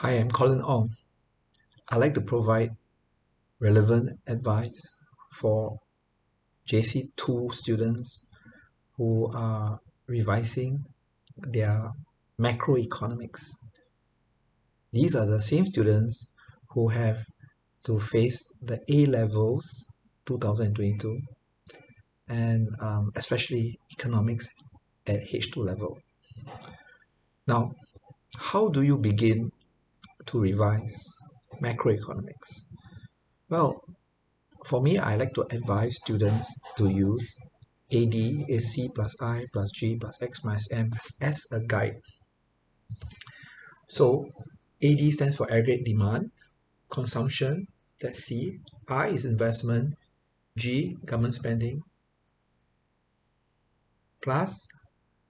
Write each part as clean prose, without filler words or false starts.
Hi, I'm Colin Ong. I like to provide relevant advice for JC2 students who are revising their macroeconomics. These are the same students who have to face the A levels 2022 and especially economics at H2 level. Now, how do you begin to revise macroeconomics? Well, for me, I like to advise students to use AD is C plus I plus G plus X minus M as a guide. So AD stands for aggregate demand, consumption, that's C, I is investment, G, government spending, plus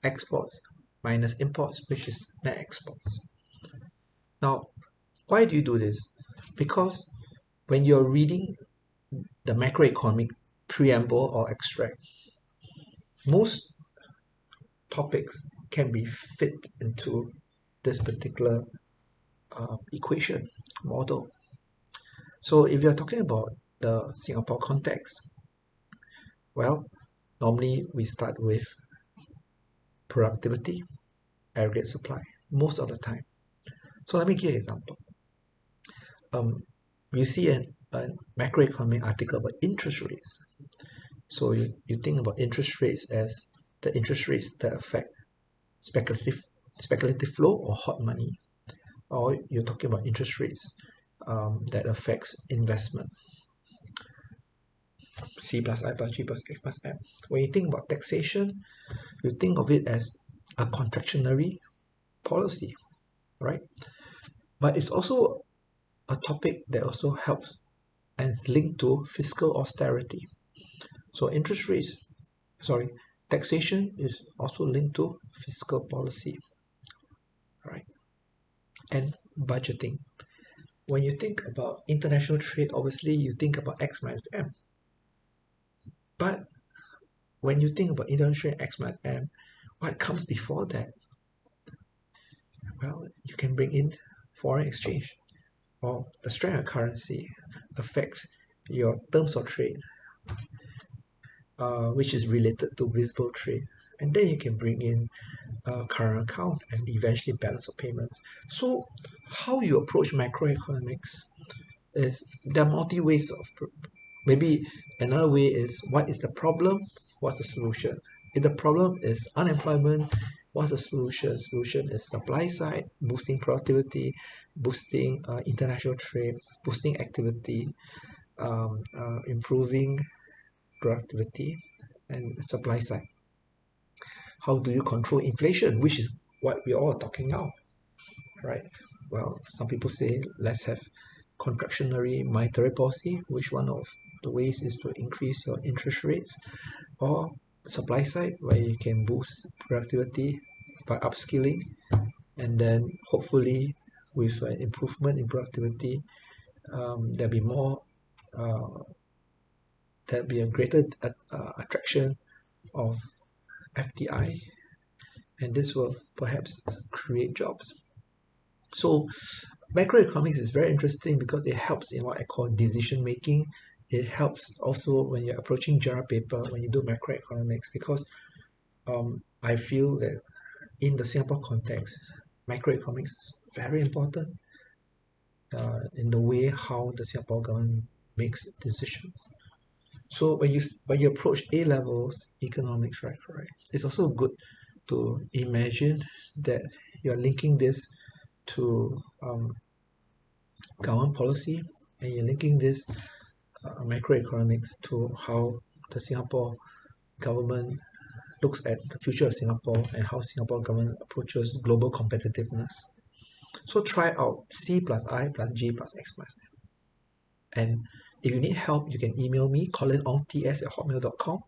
exports minus imports, which is net exports. Now, why do you do this? Because when you're reading the macroeconomic preamble or extract, most topics can be fit into this particular equation model. So if you're talking about the Singapore context, well, normally we start with productivity, aggregate supply, most of the time. So let me give you an example. You see a macroeconomic article about interest rates. So you think about interest rates as the interest rates that affect speculative flow or hot money, or you're talking about interest rates that affects investment. C plus I plus G plus X plus M. When you think about taxation, you think of it as a contractionary policy, right? But it's also a topic that also helps and is linked to fiscal austerity. So taxation is also linked to fiscal policy, right? And budgeting. When you think about international trade, obviously you think about X minus M. But when you think about international trade X minus M, what comes before that? Well, you can bring in foreign exchange, or the strength of currency affects your terms of trade, which is related to visible trade. And then you can bring in current account and eventually balance of payments. So how you approach macroeconomics is there are multi ways of maybe another way is what is the problem, what's the solution. If the problem is unemployment, what's the solution? Solution is supply side, boosting productivity, boosting international trade, boosting activity, improving productivity, and supply side. How do you control inflation, which is what we're all talking now, right? Well, some people say let's have contractionary monetary policy, which one of the ways is to increase your interest rates, or supply side where you can boost productivity by upskilling, and then hopefully with an improvement in productivity, there'll be more there'll be a greater attraction of FDI, and this will perhaps create jobs. So macroeconomics is very interesting because it helps in what I call decision making. It helps also when you're approaching JAR paper, when you do macroeconomics, because I feel that in the Singapore context, macroeconomics is very important in the way how the Singapore government makes decisions. So when you approach A levels economics, right, it's also good to imagine that you're linking this to government policy, and you're linking this macroeconomics to how the Singapore government looks at the future of Singapore and how Singapore government approaches global competitiveness. So try out C plus I plus G plus X plus M. And if you need help, you can email me, colinongts@hotmail.com,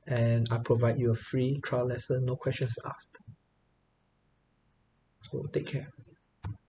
and I provide you a free trial lesson, no questions asked. So take care.